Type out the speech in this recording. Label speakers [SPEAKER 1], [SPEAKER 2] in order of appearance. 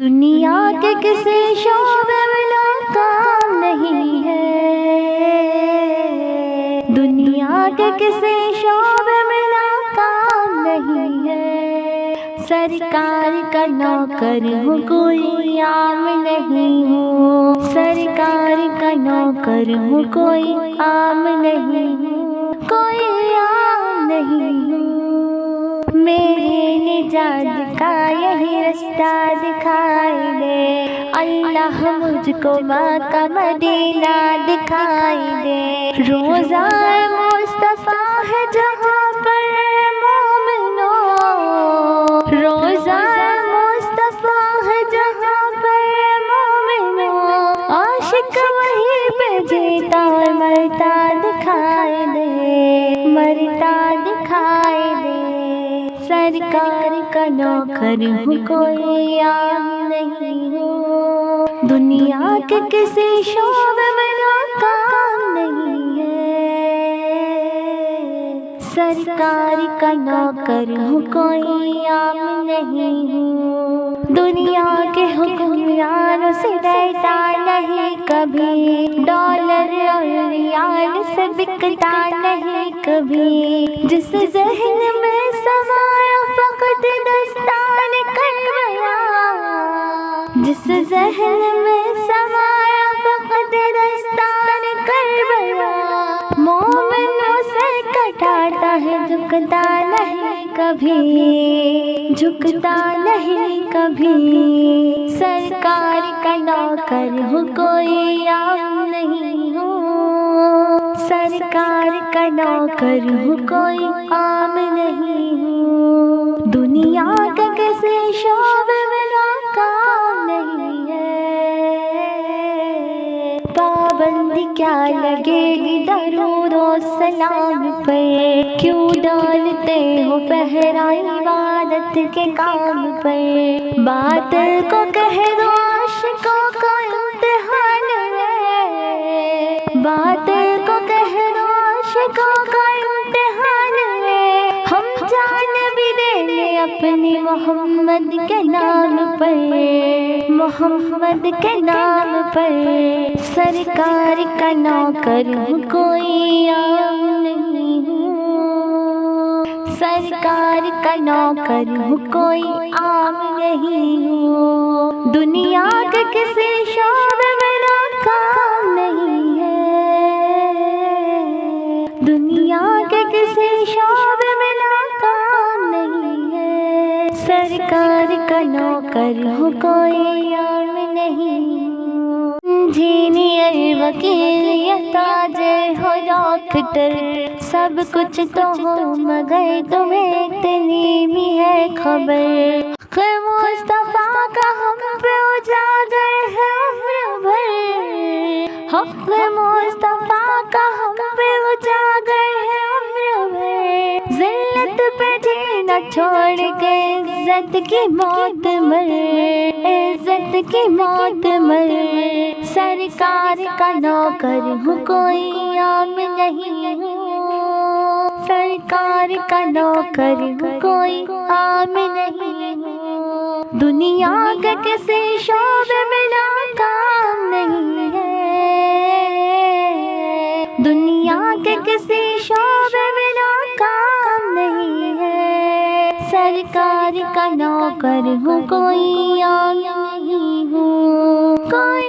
[SPEAKER 1] دنیا کے کسی شعبے میں ناکام نہیں ہے، دنیا کے کسی شعبے میں ناکام نہیں ہے۔ سرکار کا نوکر ہوں، کوئی عام نہیں ہوں، سرکار کا نوکر ہوں، کوئی عام نہیں ہوں، کوئی عام نہیں ہوں۔ میرے نجات کا یہی رستہ دکھائی دے، اللہ مجھ کو ماں کا مدینہ دکھائی دے۔ روزہ مصطفیٰ ہے جہاں پر مومنوں، روزہ مصطفیٰ ہے جہاں پر مومنوں، عاشق وہیں پہ جیتا مرتا دکھائی دے، مرتا دکھائی دے۔ سرکار کا نوکر ہوں، کوئی عام نہیں ہوں، دنیا کے کسی شعبے میں ناکام نہیں ہے۔ سرکار کا نوکر ہوں، کوئی عام نہیں ہوں، دنیا کے حکمرانوں سے ڈرتا نہیں کبھی، ڈالر اور ریال سے بکتا نہیں کبھی۔ جس ذہن میں سمایا فقط دستان کربلا، جس ذہن میں سمایا فقط دستان کربلا، مومنوں سے کٹاتا ہے جھکتا نہیں کبھی، جھکتا نہیں کبھی۔ سرکار کا نوکر ہوں، کوئی عام نہیں ہوں، سرکار کا نوکر ہوں، کوئی عام نہیں ہوں، دنیا کے کسی شعبے میں ناکام نہیں ہے۔ پابندی کیا لگے گی درود و سلام پر، کیوں ڈالتے ہو پہرا عبادت کے کام پر۔ بات کو کہہ دو عاشقوں کا امتحان ہے، بات کو کہہ دو عاشقوں کا امتحان ہے، ہم جان بھی دیں گے اپنی محمد کے نام پر، محمد کے نام پر۔ سرکار کا نوکر ہوں، کوئی عام نہیں ہوں، سرکار کا نوکر ہوں، کوئی عام نہیں ہوں، دنیا کے کسی شعبے میں ناکام نہیں ہے، دنیا کے کسی شعبے میں ناکام نہیں ہے۔ سرکار کا نوکر ہوں، کوئی عام نہیں ہوں، انجینئر وکیل یا تاجر ہو ڈاکٹر، سب کچھ تو ہو مگر تمہیں اتنی بھی ہے خبر، مصطفیٰ کا ہم پہ اجاگر ہے عمر بھر، حق مصطفیٰ کا ہم پہ اجاگر ہے عمر بھر، ذلت پہ جینا چھوڑ کے عزت کی موت مر، عزت کی موت مر۔ سرکار کا نوکر ہوں، کوئی عام نہیں ہوں، سرکار کا نوکر ہوں، کوئی عام نہیں ہوں، دنیا کے کسی شعبے میں ناکام نہیں ہے، دنیا کے کسی شعبے میں ناکام نہیں ہے۔ سرکار کا نوکر ہوں، کوئی عام نہیں ہوں، کوئی